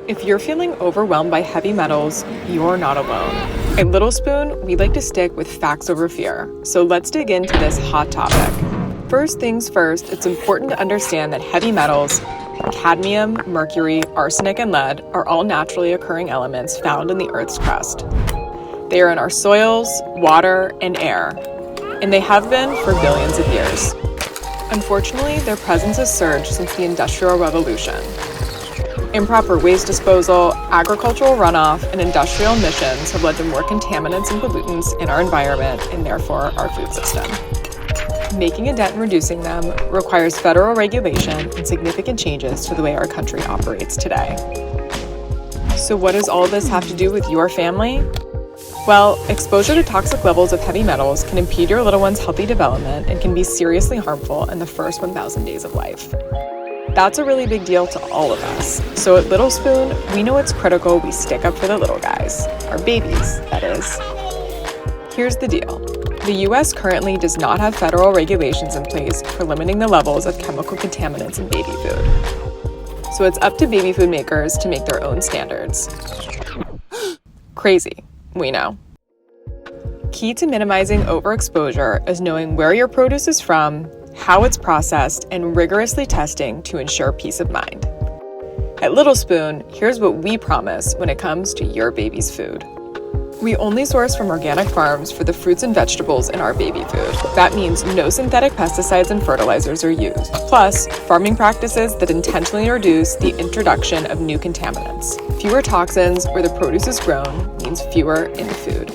If you're feeling overwhelmed by heavy metals, you're not alone. At Little Spoon, we like to stick with facts over fear. So let's dig into this hot topic. First things first, it's important to understand that heavy metals, cadmium, mercury, arsenic, and lead, are all naturally occurring elements found in the Earth's crust. They are in our soils, water, and air, and they have been for billions of years. Unfortunately, their presence has surged since the Industrial Revolution. Improper waste disposal, agricultural runoff, and industrial emissions have led to more contaminants and pollutants in our environment and therefore our food system. Making a dent in reducing them requires federal regulation and significant changes to the way our country operates today. So what does all of this have to do with your family? Well, exposure to toxic levels of heavy metals can impede your little one's healthy development and can be seriously harmful in the first 1,000 days of life. That's a really big deal to all of us. So at Little Spoon, we know it's critical we stick up for the little guys, our babies, that is. Here's the deal. The U.S. currently does not have federal regulations in place for limiting the levels of chemical contaminants in baby food. So it's up to baby food makers to make their own standards. Crazy. We know. Key to minimizing overexposure is knowing where your produce is from, how it's processed, and rigorously testing to ensure peace of mind. At Little Spoon, here's what we promise when it comes to your baby's food. We only source from organic farms for the fruits and vegetables in our baby food. That means no synthetic pesticides and fertilizers are used. Plus, farming practices that intentionally reduce the introduction of new contaminants. Fewer toxins where the produce is grown means fewer in the food.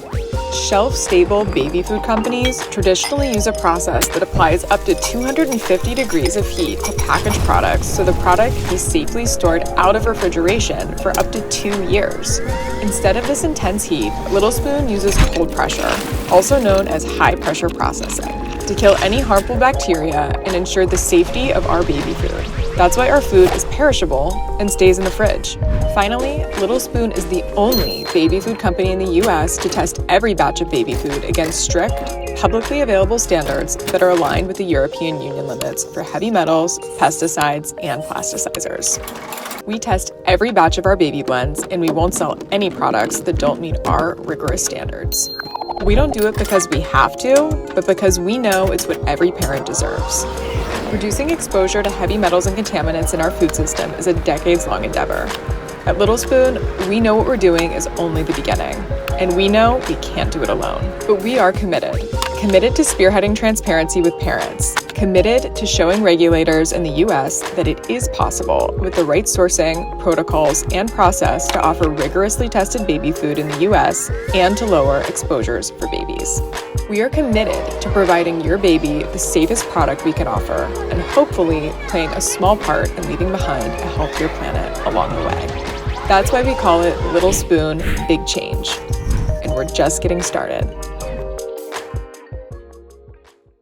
Shelf-stable baby food companies traditionally use a process that applies up to 250 degrees of heat to package products so the product can be safely stored out of refrigeration for up to 2 years. Instead of this intense heat, Little Spoon uses cold pressure, also known as high-pressure processing, to kill any harmful bacteria and ensure the safety of our baby food. That's why our food is perishable and stays in the fridge. Finally, Little Spoon is the only baby food company in the U.S. to test every batch of baby food against strict, publicly available standards that are aligned with the European Union limits for heavy metals, pesticides, and plasticizers. We test every batch of our baby blends, and we won't sell any products that don't meet our rigorous standards. We don't do it because we have to, but because we know it's what every parent deserves. Reducing exposure to heavy metals and contaminants in our food system is a decades-long endeavor. At Little Spoon, we know what we're doing is only the beginning, and we know we can't do it alone. But we are committed to spearheading transparency with parents, committed to showing regulators in the U.S. that it is possible with the right sourcing, protocols, and process to offer rigorously tested baby food in the U.S. and to lower exposures for babies. We are committed to providing your baby the safest product we can offer, and hopefully playing a small part in leaving behind a healthier planet along the way. That's why we call it Little Spoon, Big Change. And we're just getting started.